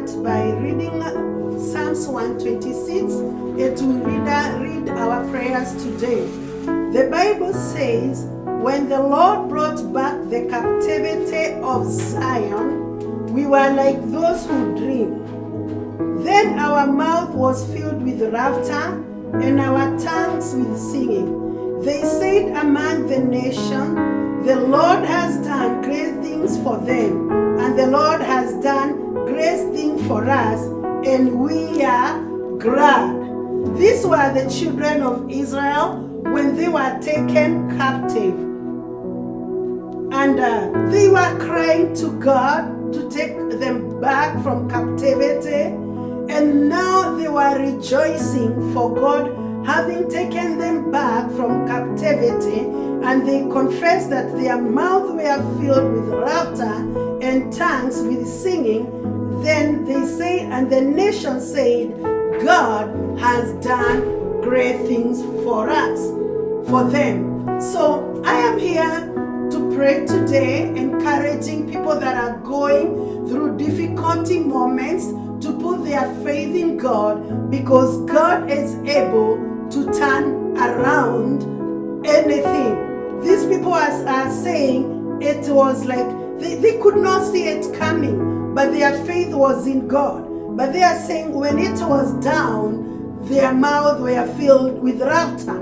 start by reading Psalms 126 and to read our prayers today. The Bible says, when the Lord brought back the captivity of Zion, we were like those who dream. Then our mouth was filled with laughter and our tongues with singing. They said among the nation, the Lord has done great things for them, and the Lord has done great things for us, and we are glad. These were the children of Israel when they were taken captive. And they were crying to God to take them back from captivity. And now they were rejoicing for God having taken them back from captivity. And they confessed that their mouths were filled with laughter and tongues with singing. Then they say, and the nation said, God has done great things for us, for them. So I am here to pray today, encouraging people that are going through difficulty moments to put their faith in God, because God is able to turn around anything. These people are saying it was like they could not see it coming, but their faith was in God. But they are saying when it was down, their mouths were filled with laughter.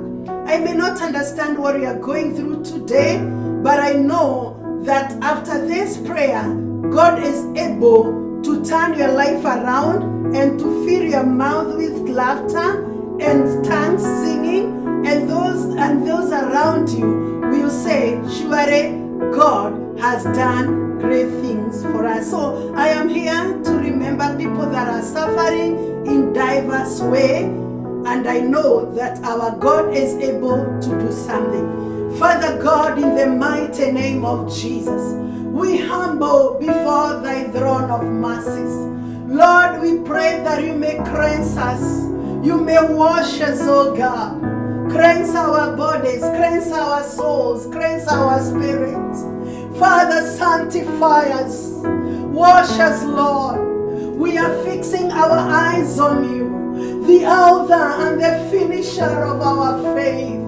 I may not understand what you are going through today, but I know that after this prayer, God is able to turn your life around and to fill your mouth with laughter and tongues singing, and those around you will say, surely God has done great things for us. So I am here to remember people that are suffering in diverse way, and I know that our God is able to do something. Father God, in the mighty name of Jesus, we humble before thy throne of mercies. Lord, we pray that you may cleanse us. You may wash us, oh God. Cleanse our bodies, cleanse our souls, cleanse our spirits. Father, sanctify us. Wash us, Lord. We are fixing our eyes on you, the author and the finisher of our faith.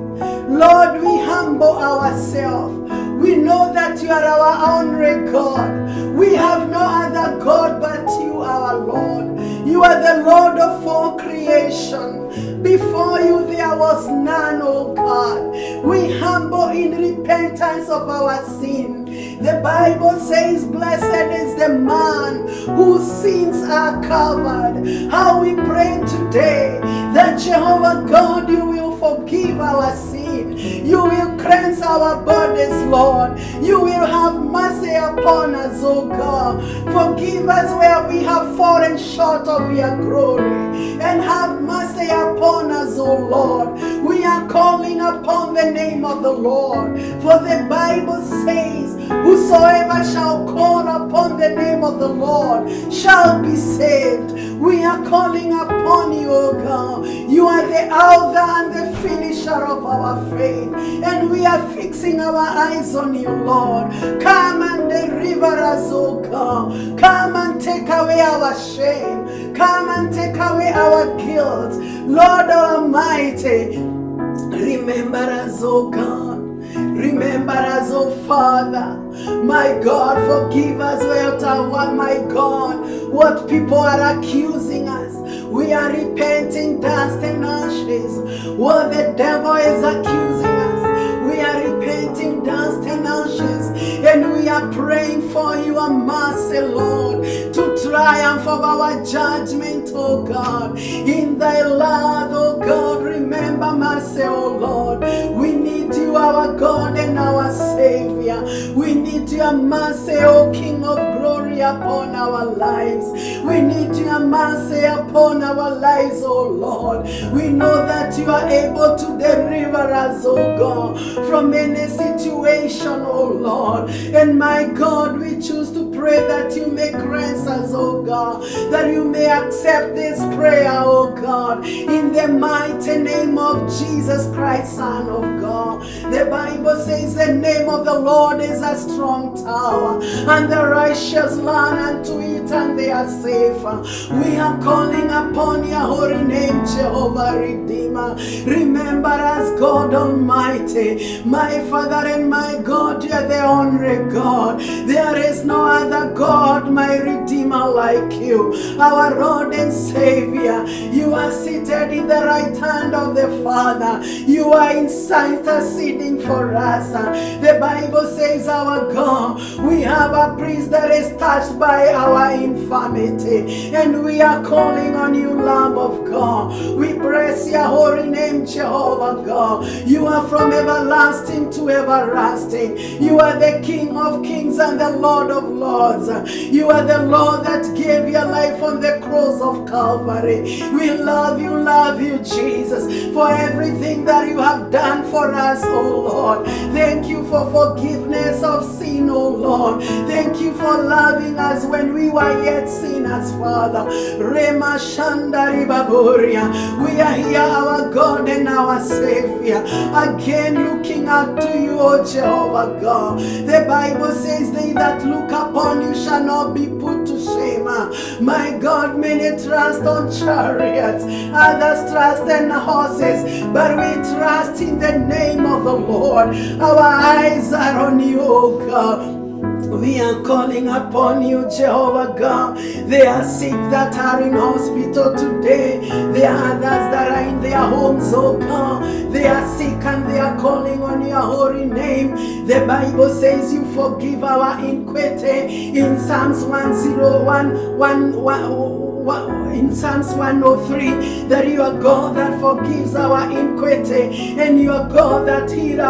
Lord, we humble ourselves. We know that you are our only God. We have no other God but you, our Lord. You are the Lord of all creation. Before you there was none, oh God. We humble in repentance of our sin. The Bible says, blessed is the man whose sins are covered. How we pray today that Jehovah God, you will forgive our sin. You will cleanse our bodies, Lord. You will have mercy upon us, oh God. Forgive us where we have fallen short of your glory, and have mercy upon us, oh Lord. We are calling upon the name of the Lord, for the Bible says, whosoever shall call upon the name of the Lord shall be saved. We are calling upon you, O God. You are the author and the finisher of our faith, and we are fixing our eyes on you, Lord. Come and deliver us, O God. Come and take away our shame. Come and take away our guilt. Lord Almighty, remember us, O God. Remember us, oh Father. My God, forgive us, my God, what people are accusing us. We are repenting, dust and ashes. What the devil is accusing us, we are repenting, dust and ashes. And we are praying for your mercy, Lord, to triumph of our judgment, oh God. In thy love, oh God, remember mercy, oh Lord. We need you, our God and our Savior. We need your mercy, O King of glory, upon our lives. We need your mercy upon our lives, O Lord. We know that you are able to deliver us, O God, from any situation, O Lord. And my God, we choose to pray that you may grant us, oh God, that you may accept this prayer, oh God, in the mighty name of Jesus Christ, Son of God. The Bible says the name of the Lord is a strong tower, and the righteous run unto it and they are safe. We are calling upon your holy name, Jehovah Redeemer. Remember us, God Almighty, my Father and my God. You are the only God. There is no other God, my Redeemer, like you, our Lord and Savior. You are seated in the right hand of the Father. You are interceding for us. The Bible says, our God, we have a priest that is touched by our infirmity, and we are calling on you, Lamb of God. We bless your holy name, Jehovah God. You are from everlasting to everlasting. You are the King of kings and the Lord of lords. You are the Lord that gave your life on the cross of Calvary. We love you, Jesus, for everything that you have done for us, oh Lord. Thank you for forgiveness of sin, oh Lord. Thank you for loving us when we were yet sinners, Father. Rema Shandari Baboria. We are here, our God and our Savior, again looking up to you, O Jehovah God. The Bible says, they that look upon you shall not be put to shame. My God, many trust on chariots, others trust in horses, but we trust in the name of the Lord. Our eyes are on you, O God. We are calling upon you, Jehovah God. There are sick that are in hospital today. There are others that are in their homes, oh God. They are sick and they are calling on your holy name. The Bible says you forgive our iniquity in Psalms 101. In Psalms 103, that you are God that forgives our iniquity, and you are God that heal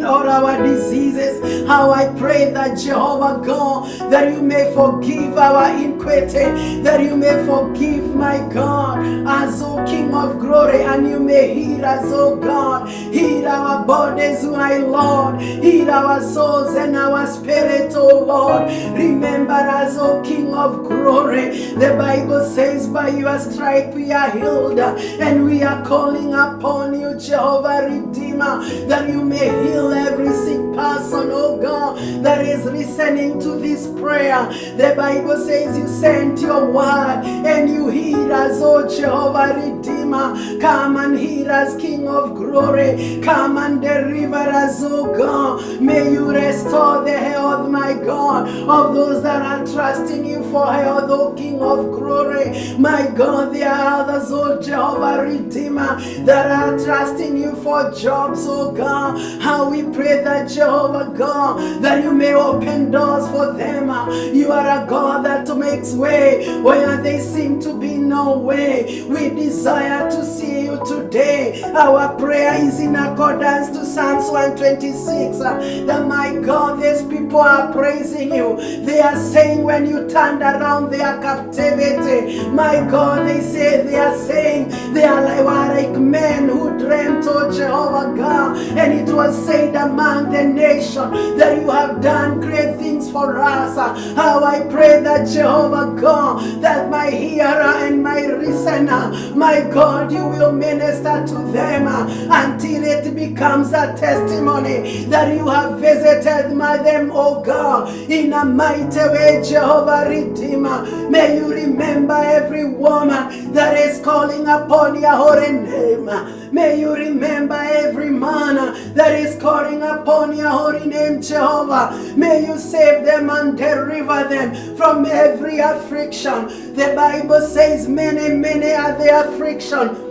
all our diseases. How I pray that, Jehovah God, that you may forgive our iniquity, that you may forgive, my God, as O King of glory, and you may heal us, O God. Heal our bodies, my Lord. Heal our souls and our spirit, O Lord. Remember us, O King of glory. The Bible says, by your stripe we are healed, and we are calling upon you, Jehovah Redeemer, that you may heal every sick person, oh God, that is listening to this prayer. The Bible says you sent your word and you heal us, oh Jehovah Redeemer. Come and heal us, King of glory. Come and deliver us, oh God. May you restore the health, my God, of those that are trusting you for health, oh King of glory. My God, there are others, oh Jehovah Redeemer, that are trusting you for jobs, oh God. How we pray that, Jehovah God, that you may open doors for them. You are a God that makes way where there seem to be no way. We desire to see you today. Our prayer is in accordance to Psalms 126. That, my God, these people are praising you. They are saying, when you turned around their captivity, my God, they are saying they are like men who dreamt, oh Jehovah God, and it was said among the nation that you have done great things for us. How I pray that, Jehovah God, that my hearer and my listener, my God, you will minister to them until it becomes a testimony that you have visited them, oh God, in a mighty way, Jehovah Redeemer. May you remember every woman that is calling upon your holy name. May you remember every man that is calling upon your holy name, Jehovah. May you save them and deliver them from every affliction. The Bible says many, many are the affliction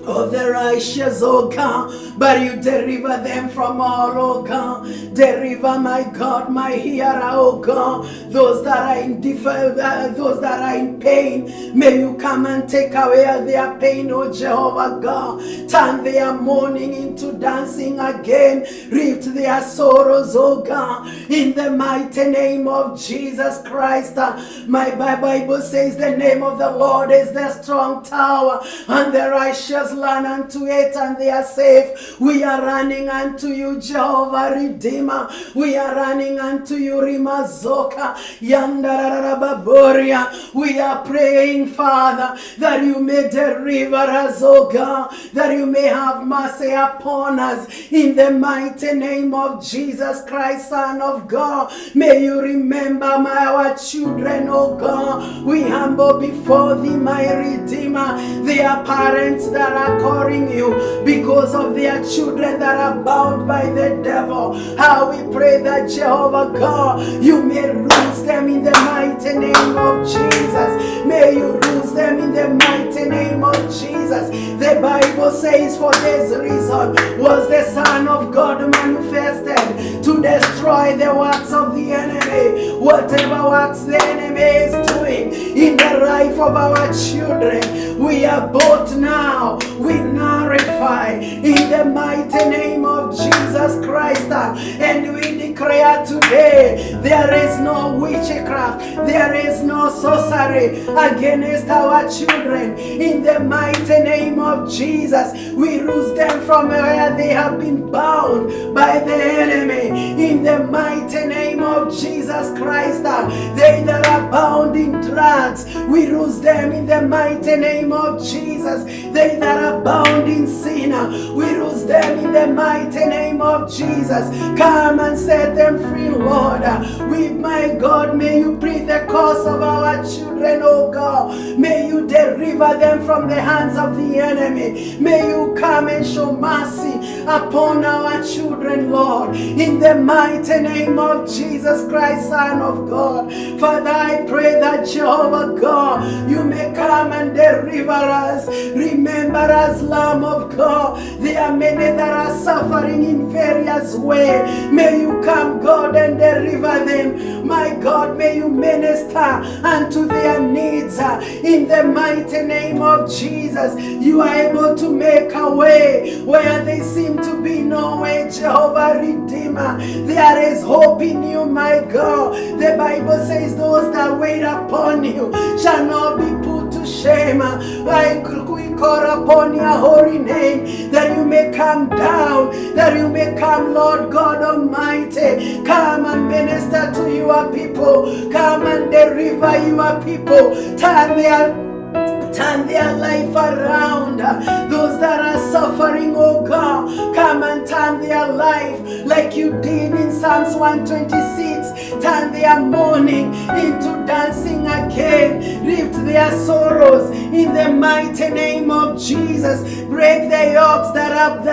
of the righteous, oh God, but you deliver them from all, oh God. Deliver, my God, my hearer, oh God, those that are in those that are in pain. May you come and take away their pain, oh Jehovah God. Turn their mourning into dancing again. Lift their sorrows, oh God, in the mighty name of Jesus Christ. My Bible says the name of the Lord is the strong tower, and the righteous run unto it and they are safe. We are running unto you, Jehovah Redeemer. We are turning unto you, Rimazoka, Yandarababoria. We are praying, Father, that you may deliver us, oh God, that you may have mercy upon us in the mighty name of Jesus Christ, Son of God. May you remember our children, oh God. We humble before thee, my Redeemer. There are parents that are calling you because of their children that are bound by the devil. How we pray that, Jehovah God, you may loose them in the mighty name of Jesus. May you loose them in the mighty name of Jesus. The Bible says, for this reason was the Son of God manifested, to destroy the works of the enemy. Whatever works the enemy is doing in the life of our children, we are both now. We nullify in the mighty name of Jesus Christ, and we declare today there is no witchcraft, there is no sorcery against our children. In the mighty name of Jesus, we loose them from where they have been bound by the enemy. In the mighty name of Jesus Christ, they that are bound in drugs, we loose them in the mighty name of Jesus. They that are bound in sin, we loose them in the mighty name of Jesus. Come and set them free, Lord. We, my God, may you breathe the cause of our children, oh God. May you deliver them from the hands of the enemy. May you come and show mercy upon our children, Lord, in the mighty name of Jesus Christ, Son of God. Father, I pray that, Jehovah God, you may come and deliver us. Remember us, Lamb of God. There are many that are suffering in various ways. May you come, God, and deliver them. My God, may you minister unto their needs. In the mighty name of Jesus, you are able to make a way where there seem to be no way, Jehovah Redeemer. There is hope in you, my God. The Bible says those that wait upon you shall not be put to shame. We call upon your holy name, that you may come down, that you may come, Lord God Almighty. Come and minister to your people. Come and deliver your people. Turn their life around. Those that are suffering, oh God, come and turn their life like you did in Psalms 126. Turn their mourning into dancing again. Lift their sorrows in the mighty name of Jesus. Break the yokes that have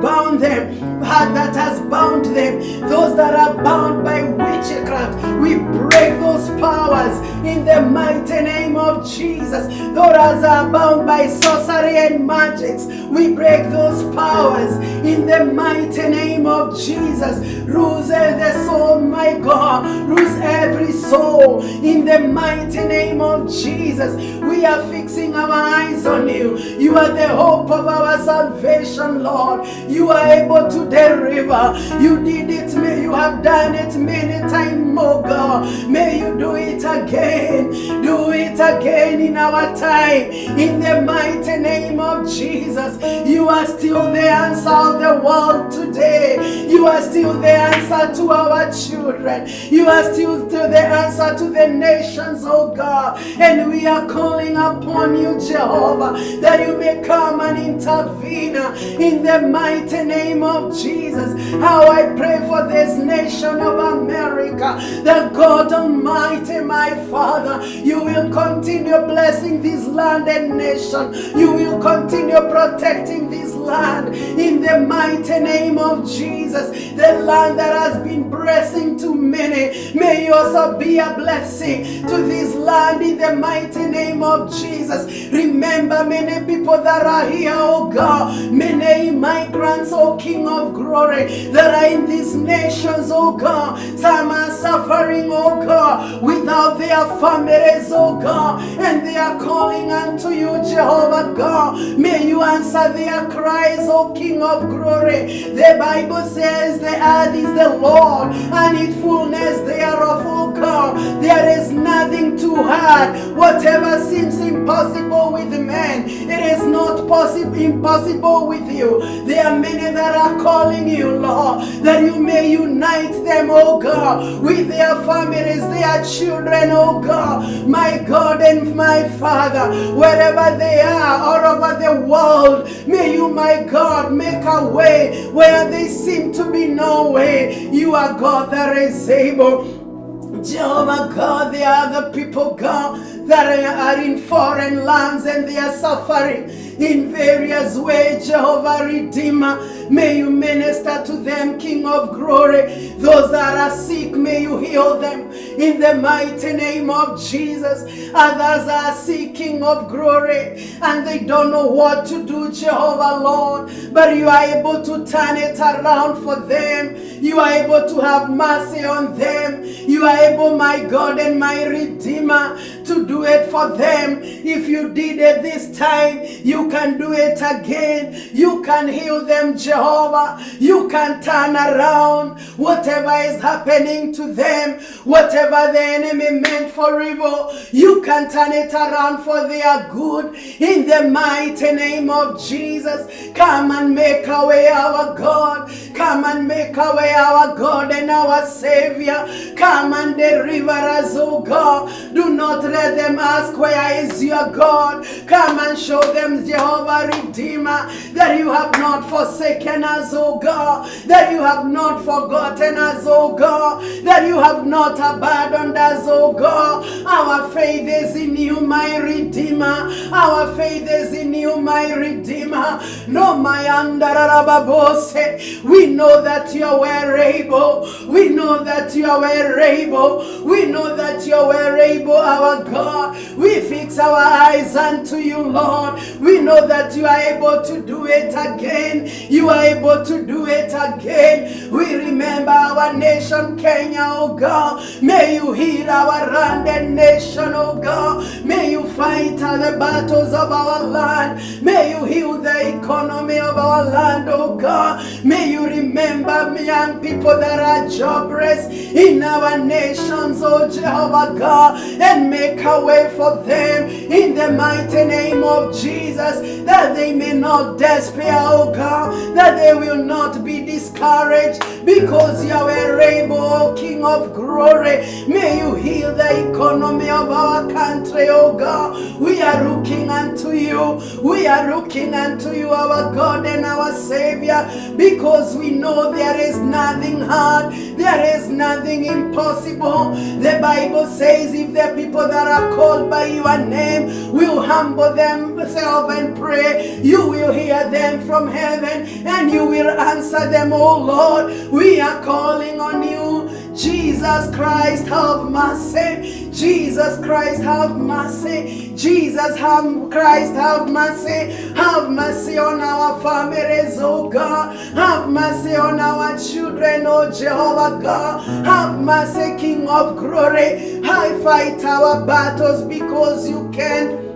bound them, that has bound them. Those that are bound by witchcraft, we break those powers in the mighty name of Jesus. Those that are bound by sorcery and magics, we break those powers in the mighty name of Jesus. Loose the soul, my God. Loose every soul in the mighty name of Jesus. We are fixing our eyes on you. You are the hope of our salvation, Lord. You are able to deliver. You did it, may you have done it many times, oh God. May you do it again. Do it again in our time. In the mighty name of Jesus. You are still the answer of the world today. You are still the answer to our children. You are still the answer to the nations, oh God. And we are calling upon you, Jehovah, that you may come and intervene in the mighty name of Jesus. How I pray for this nation of America, that God Almighty, my Father, you will continue blessing this land and nation. You will continue protecting this land in the mighty name of Jesus. The land that has been blessing to many, may you also be a blessing to this land in the mighty name of Jesus. Remember many people that are here, oh God, many immigrants, oh King of glory, that are in these nations, oh God. Some are suffering, oh God, without their families, oh God, and they are calling unto you, Jehovah God. May you answer their cries, oh King of glory. The Bible says the earth is the Lord and its fullness thereof, oh God. There is nothing too hard. Whatever seems impossible with man, it is not impossible with you. There are many that are calling you, Lord, that you may unite them, oh God, with their families, their children, oh God, my God and my Father, wherever they are, all over the world, may you, my God, make a way where there seem to be no way. You are God that is able. Jehovah God, there are the people, God, that are in foreign lands and they are suffering in various ways. Jehovah Redeemer, may you minister to them, King of Glory. Those that are sick, may you heal them in the mighty name of Jesus. Others are sick, King of Glory, and they don't know what to do, Jehovah Lord, but you are able to turn it around for them. You are able to have mercy on them. You are able, my God and my Redeemer, to do it for them. If you did it this time, you can do it again. You can heal them, Jehovah. You can turn around whatever is happening to them, whatever the enemy meant for evil. You can turn it around for their good in the mighty name of Jesus. Come and make a way, our God. Come and make a way, our God and our Savior. Come and deliver us, oh God. Do not let them ask, where is your God? Come and show them, Jehovah Redeemer, that you have not forsaken us, oh God, that you have not forgotten us, oh God, that you have not abandoned us, oh God. Our faith is in you, my Redeemer. Our faith is in you, my Redeemer. No, my andarababose. We know that you are well able. We know that you are well able. We know that you are well able, our God. We fix our eyes unto you, Lord. We know that you are able to do it again. You are able to do it again. We remember our nation, Kenya, oh God. May you heal our land and nation, oh God. May you fight the battles of our land. May you heal the economy of our land, oh God. May you remember young people that are jobless in our nations, oh Jehovah God, and make a way for them in the mighty name of Jesus, that they may not despair, oh God, that they will not be discouraged, because you are able, oh King of Glory. May you heal the economy of our country, oh God. We are looking unto you. We are looking unto you, our God and our Savior, because we know there is nothing hard, there is nothing impossible. The Bible says, if the people that are called by your name will humble themselves and pray, you will hear them from heaven and you will answer them, oh Lord. We are calling on you. Jesus Christ, have mercy. Jesus Christ, have mercy. Jesus Christ, have mercy. Have mercy on our families, oh God. Have mercy on our children, oh Jehovah God. Have mercy, King of Glory. I fight our battles because you can.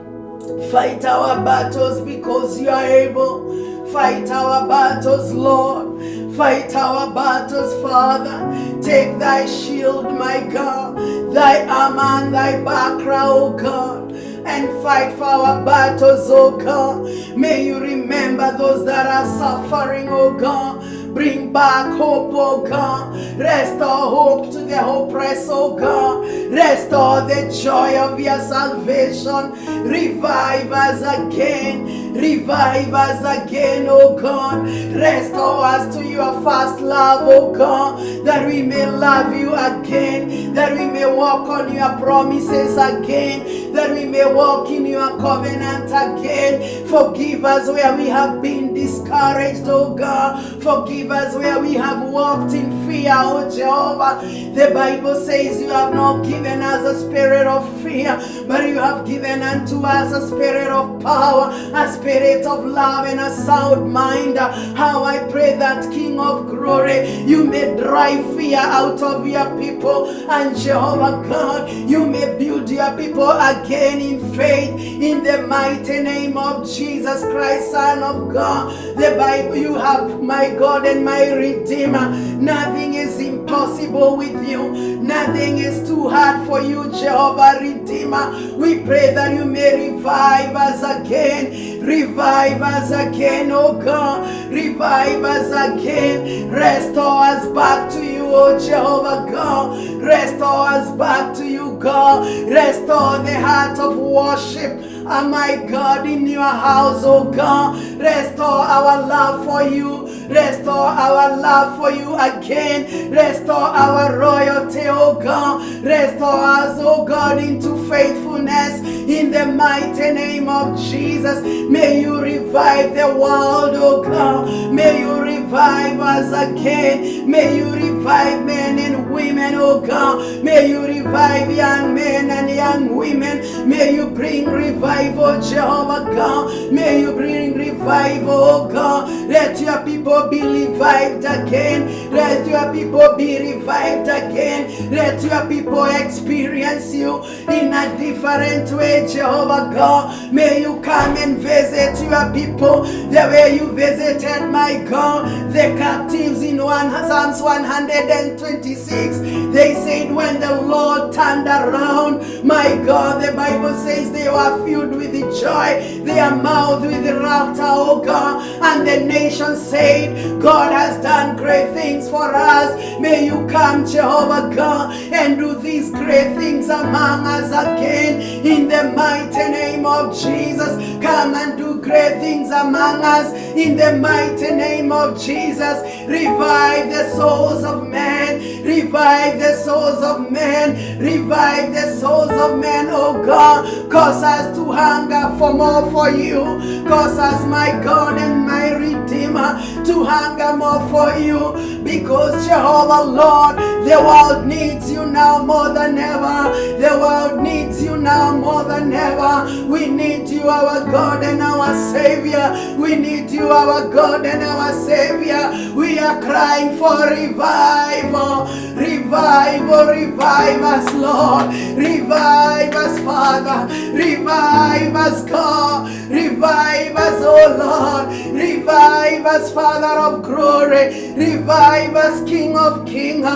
Fight our battles because you are able. Fight our battles, Lord. Fight our battles, Father. Take thy shield, my God, thy armor and thy buckler, oh God, and fight for our battles, oh God. May you remember those that are suffering, oh God. Bring back hope, oh God. Restore hope to the hopeless, oh God. Restore the joy of your salvation. Revive us again. Revive us again, oh God. Restore us to your first love, oh God, that we may love you again, that we may walk on your promises again, that we may walk in your covenant again. Forgive us where we have been discouraged, oh God. Forgive us where we have walked in fear, oh Jehovah. The Bible says you have not given us a spirit of fear, but you have given unto us a spirit of power, a spirit of love and a sound mind. How I pray that, King of Glory, you may drive fear out of your people, and Jehovah God, you may build your people again in faith, in the mighty name of Jesus Christ, Son of God. The Bible, you have my God and my Redeemer. Nothing is impossible with you. Nothing is too hard for you, Jehovah Redeemer. We pray that you may revive us again. Revive us again, oh God. Revive us again. Restore us back to you, oh Jehovah God. Restore us back to you, God. Restore the heart of worship, oh my God, in your house, oh God. Restore our love for you. Restore our love for you again. Restore our royalty, oh God. Restore us, oh God, into faithfulness in the mighty name of Jesus. May you revive the world, oh God. May you revive us again. May you revive men and women, oh God. May you revive young men and young women. May you bring revival, Jehovah God. May you bring revival, oh God. Let your people be revived again. Let your people be revived again. Let your people experience you in a different way, Jehovah God. May you come and visit your people the way you visited, my God, the captives in Psalms 126. They said when the Lord turned around, my God, the Bible says they were filled with joy, their mouth with laughter, oh God. And the nation said, God has done great things for us. May you come, Jehovah God, and do these great things among us again in the mighty name of Jesus. Come and do great things among us in the mighty name of Jesus. Revive the souls of men. Revive the souls of men. Revive the souls of men, oh God. Cause us to hunger for more for you. Cause us, my God and my Redeemer, to hunger more for you. Because Jehovah Lord, the world needs you now more than ever. The world needs you now more than ever. We need you, our God and our Savior. We need you, our God and our Savior. We are crying for revival. Revival, revive us, Lord. Revive us, Father. Revive us, God. Revive us, oh Lord. Revive us, Father of glory. Revive us, King of Kings.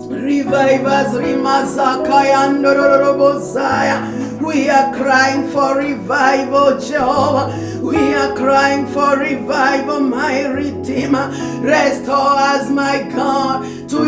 Revive us, Rimasakaya and Dorobosaya. We are crying for revival, Jehovah. We are crying for revival, my Redeemer. Restore us, my God, to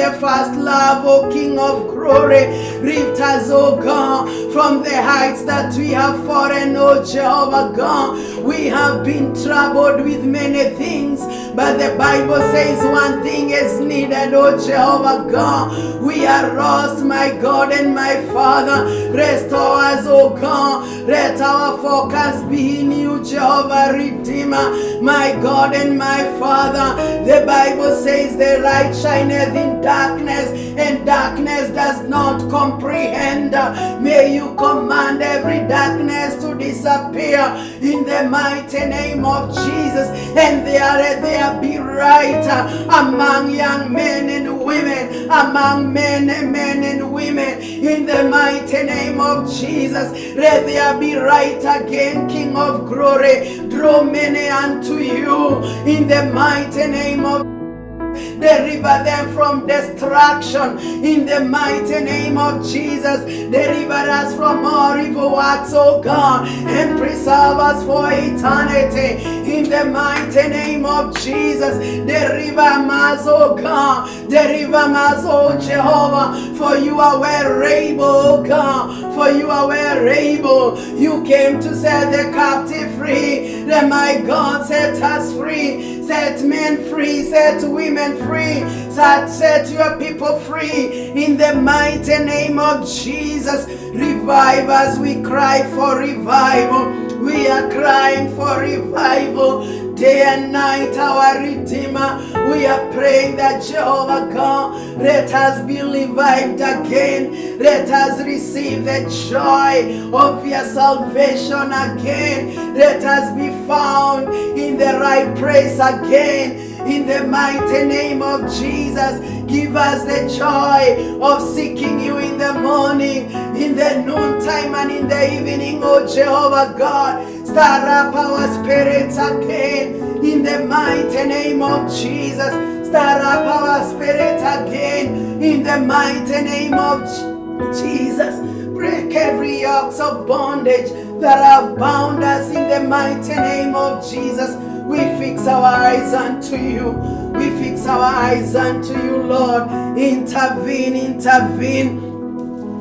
the first love, O King of glory. Lift us, O God, from the heights that we have fallen, O Jehovah God. We have been troubled with many things, but the Bible says one thing is needed, O Jehovah God. We are lost, my God and my Father. Restore us, O God. Let our focus be in you, Jehovah Redeemer, my God and my Father. The Bible says the light shineth in darkness, and darkness does not comprehend. May you command every darkness to disappear in the mighty name of Jesus, and there be right among young men and women, among men and women, in the mighty name of Jesus. Let there be right again, King of glory. Draw many unto you in the mighty name of Deliver them from destruction in the mighty name of Jesus. Deliver us from all evil works, oh God, and preserve us for eternity in the mighty name of Jesus. Deliver us, oh God. Deliver us, oh Jehovah, for you are well able, oh God, for you are well able. You came to set the captive free. Then my God set us free. Set men free, set women free, set your people free in the mighty name of Jesus. Revive us, we cry for revival. We are crying for revival. Day and night, our Redeemer, we are praying that Jehovah God, let us be revived again. Let us receive the joy of your salvation again. Let us be found in the right place again. in the mighty name of Jesus. Give us the joy of seeking you in the morning, in the noontime, and in the evening, oh Jehovah God. Stir up our spirits again, in the mighty name of Jesus. Stir up our spirits again, in the mighty name of Jesus. Break every yoke of bondage that have bound us in the mighty name of Jesus. We fix our eyes unto you. We fix our eyes unto you, Lord. Intervene, intervene.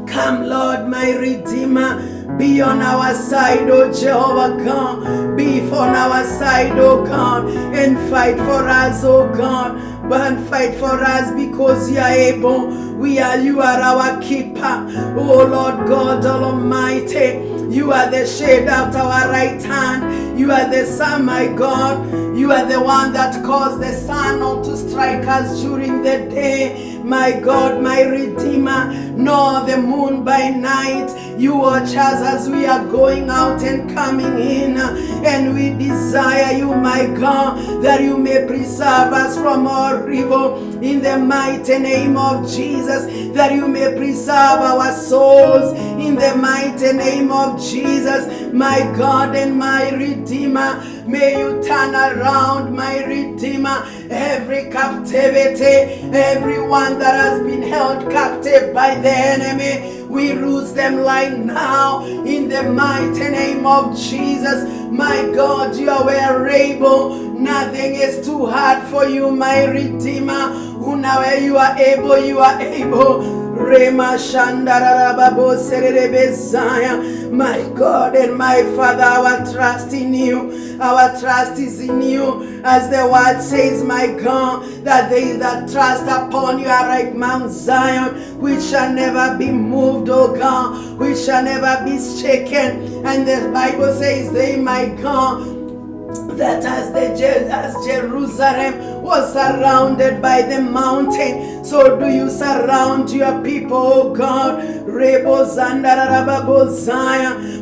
Come, Lord, my Redeemer. Be on our side, oh Jehovah God. Be on our side, oh God. And fight for us, oh God. But fight for us because you are able. You are our keeper. Oh Lord God Almighty. You are the shade at our right hand. You are the sun, my God. You are the one that caused the sun not to strike us during the day. My God, my Redeemer, nor the moon by night. You watch us as we are going out and coming in. And we desire you, my God, that you may preserve us from all evil. In the mighty name of Jesus, that you may preserve our souls. In the mighty name of Jesus, my God and my Redeemer, may you turn around, my Redeemer, every captivity, everyone that has been held captive by the enemy. We lose them right now in the mighty name of Jesus. My God, you are well able. Nothing is too hard for you, my Redeemer. Now you are able, you are able. My God and my Father, our trust in you, our trust is in you, as the word says, my God, that they that trust upon you are like Mount Zion, which shall never be moved, oh God, which shall never be shaken. And the Bible says, they, my God, that as Jerusalem was surrounded by the mountain, so do you surround your people, oh God.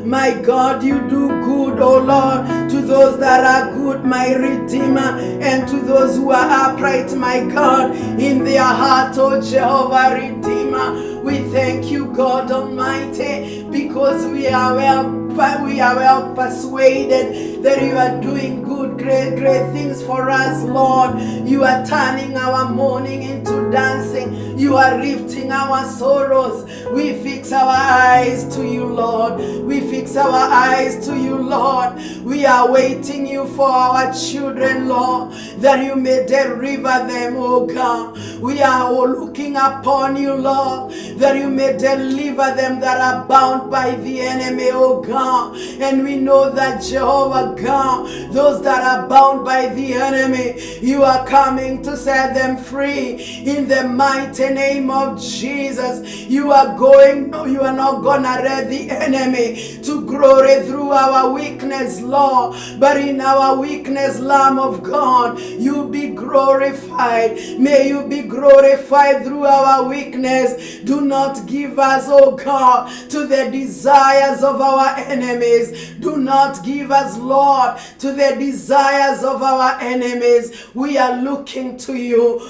My God, you do good, oh Lord, to those that are good, my Redeemer, and to those who are upright, my God, in their heart, oh Jehovah Redeemer. We thank you, God Almighty, because we are well persuaded that you are doing good, great things for us, Lord. You are turning our mourning into dancing. You are lifting our sorrows. We fix our eyes to you, Lord. We fix our eyes to you, Lord. We are waiting you for our children, Lord, that you may deliver them, oh God. We are looking upon you, Lord, that you may deliver them that are bound by the enemy, oh God. And we know that, Jehovah God, those that are bound by the enemy, you are coming to set them free in the mighty name of Jesus. You are not gonna let the enemy to glory through our weakness, Lord, but in our weakness, Lamb of God, you be glorified. May you be glorified through our weakness. Do not give us, oh God, to the desires of our enemies. Do not give us, Lord, to the desires of our enemies. We are looking to you.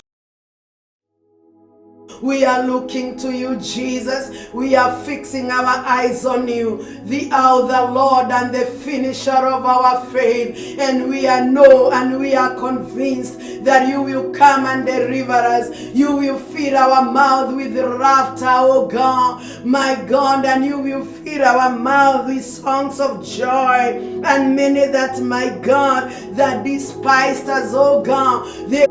We are looking to you, Jesus. We are fixing our eyes on you, the Lord and the finisher of our faith. And we are convinced that you will come and deliver us. You will fill our mouth with laughter, oh God, my God, and you will fill our mouth with songs of joy. And many that, my God, that despised us, oh God, they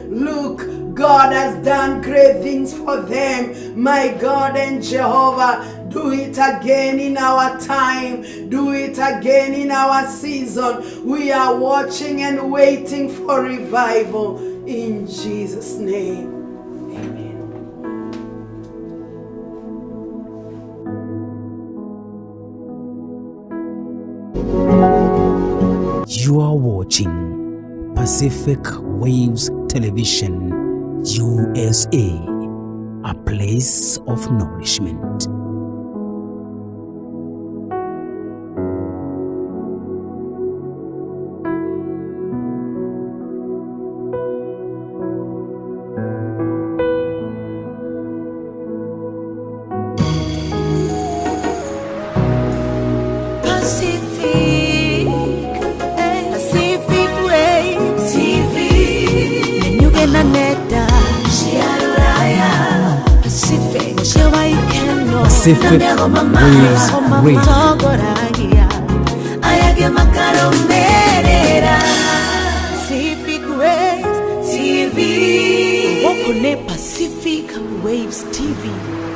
look, God has done great things for them. My God and Jehovah, do it again in our time. Do it again in our season. We are watching and waiting for revival. In Jesus' name, amen. You are watching Pacific Waves Television, USA, a place of nourishment. Pacific Waves Radio. Pacific Waves TV. Pacific Waves TV.